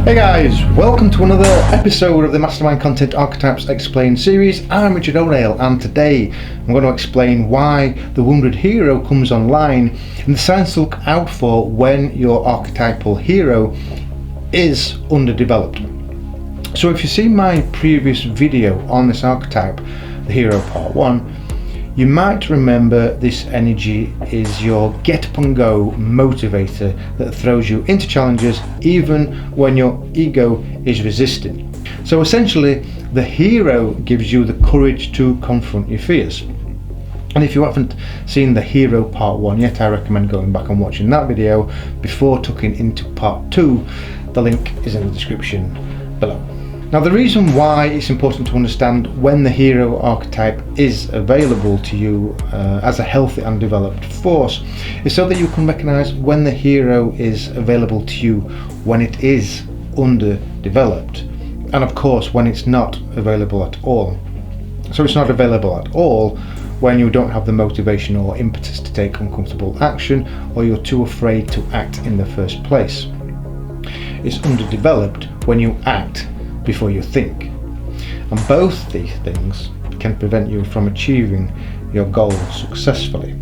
Hey guys, welcome to another episode of the Mastermind Content Archetypes Explained series. I'm Richard O'Neill, and today I'm going to explain why the wounded hero comes online and the signs to look out for when your archetypal hero is underdeveloped. So if you've seen my previous video on this archetype, the hero part 1, you might remember this energy is your get up and go motivator that throws you into challenges even when your ego is resisting. So essentially, the hero gives you the courage to confront your fears. And if you haven't seen the hero part 1 yet, I recommend going back and watching that video before tucking into part 2. The link is in the description below. Now, the reason why it's important to understand when the hero archetype is available to you as a healthy and developed force is so that you can recognize when the hero is available to you when it is underdeveloped, and of course when it's not available at all. So it's not available at all when you don't have the motivation or impetus to take uncomfortable action, or you're too afraid to act in the first place. It's underdeveloped when you act before you think, and both these things can prevent you from achieving your goals successfully.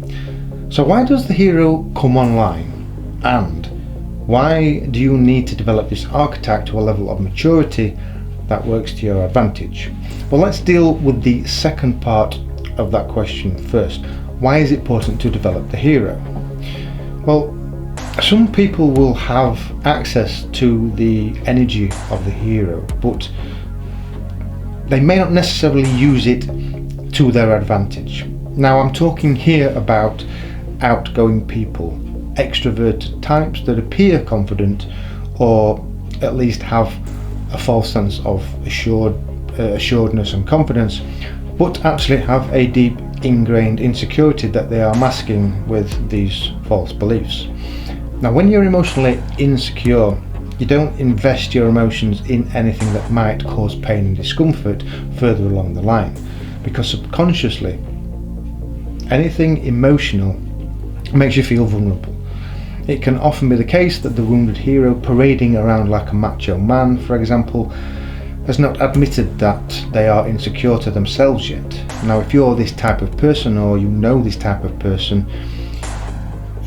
So why does the hero come online, and why do you need to develop this archetype to a level of maturity that works to your advantage? Well, let's deal with the second part of that question first. Why is it important to develop the hero? Well, some people will have access to the energy of the hero, but they may not necessarily use it to their advantage. Now, I'm talking here about outgoing people, extroverted types that appear confident or at least have a false sense of assuredness and confidence, but actually have a deep ingrained insecurity that they are masking with these false beliefs. Now, when you're emotionally insecure, you don't invest your emotions in anything that might cause pain and discomfort further along the line, because subconsciously, anything emotional makes you feel vulnerable. It can often be the case that the wounded hero parading around like a macho man, for example, has not admitted that they are insecure to themselves yet. Now, if you're this type of person, or you know this type of person,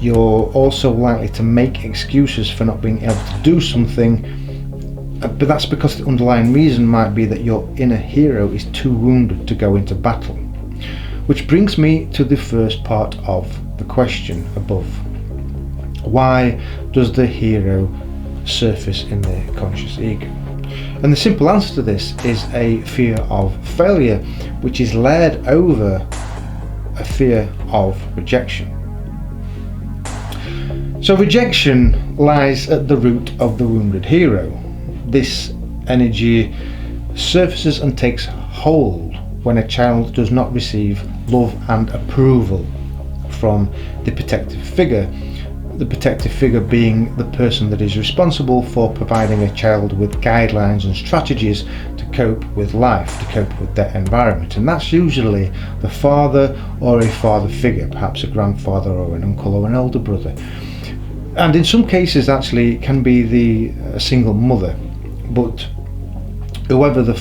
you're also likely to make excuses for not being able to do something, but that's because the underlying reason might be that your inner hero is too wounded to go into battle. Which brings me to the first part of the question above. Why does the hero surface in the conscious ego? And the simple answer to this is a fear of failure, which is layered over a fear of rejection. So rejection lies at the root of the wounded hero. This energy surfaces and takes hold when a child does not receive love and approval from the protective figure. The protective figure being the person that is responsible for providing a child with guidelines and strategies to cope with life, to cope with their environment. And that's usually the father or a father figure, perhaps a grandfather or an uncle or an older brother. And in some cases, actually, it can be the single mother, but whoever the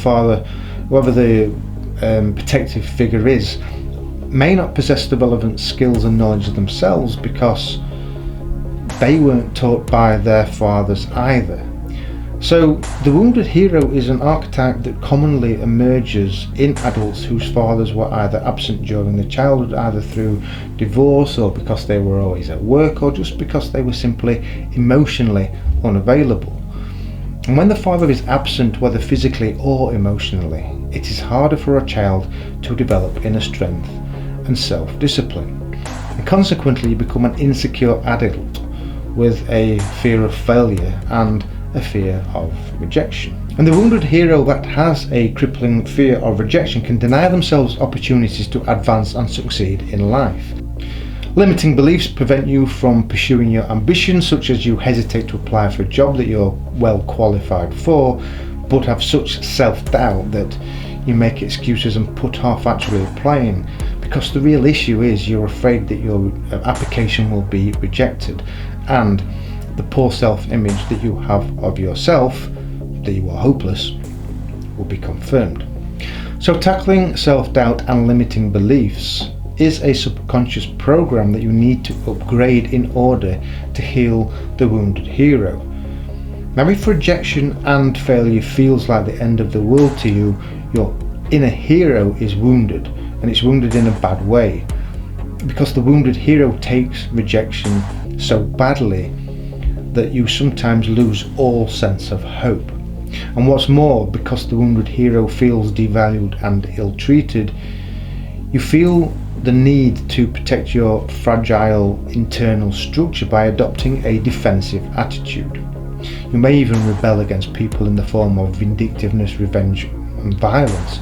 protective figure is, may not possess the relevant skills and knowledge of themselves because they weren't taught by their fathers either. So the wounded hero is an archetype that commonly emerges in adults whose fathers were either absent during their childhood, either through divorce or because they were always at work, or just because they were simply emotionally unavailable. And when the father is absent, whether physically or emotionally, it is harder for a child to develop inner strength and self-discipline. And consequently, you become an insecure adult with a fear of failure and a fear of rejection. And the wounded hero that has a crippling fear of rejection can deny themselves opportunities to advance and succeed in life. Limiting beliefs prevent you from pursuing your ambitions, such as you hesitate to apply for a job that you're well qualified for, but have such self-doubt that you make excuses and put off actually applying, because the real issue is you're afraid that your application will be rejected, and the poor self-image that you have of yourself that you are hopeless will be confirmed. So tackling self-doubt and limiting beliefs is a subconscious program that you need to upgrade in order to heal the wounded hero. Now, if rejection and failure feels like the end of the world to you, your inner hero is wounded, and it's wounded in a bad way, because the wounded hero takes rejection so badly that you sometimes lose all sense of hope. And what's more, because the wounded hero feels devalued and ill-treated, you feel the need to protect your fragile internal structure by adopting a defensive attitude. You may even rebel against people in the form of vindictiveness, revenge and violence.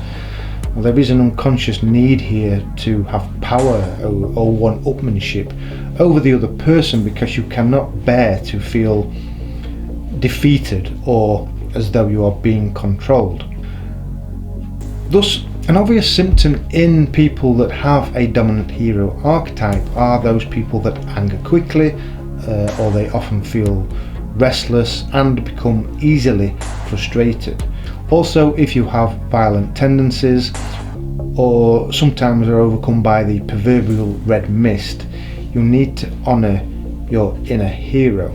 Well, there is an unconscious need here to have power or one-upmanship over the other person, because you cannot bear to feel defeated or as though you are being controlled. Thus, an obvious symptom in people that have a dominant hero archetype are those people that anger quickly, or they often feel restless and become easily frustrated. Also, if you have violent tendencies or sometimes are overcome by the proverbial red mist, you need to honour your inner hero.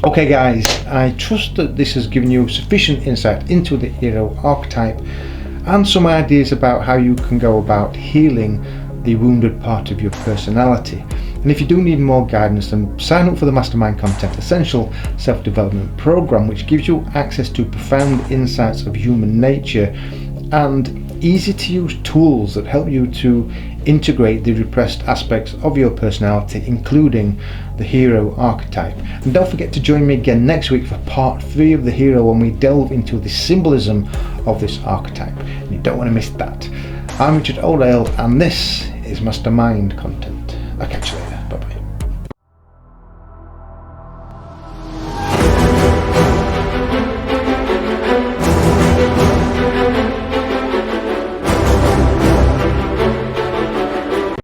Okay guys, I trust that this has given you sufficient insight into the hero archetype and some ideas about how you can go about healing the wounded part of your personality. And if you do need more guidance, then sign up for the Mastermind Content Essential Self-Development Program, which gives you access to profound insights of human nature and easy to use tools that help you to integrate the repressed aspects of your personality, including the hero archetype. And don't forget to join me again next week for part 3 of the hero, when we delve into the symbolism of this archetype. And you don't want to miss that. I'm Richard O'Dale, and this is Mastermind Content. I'll catch you later.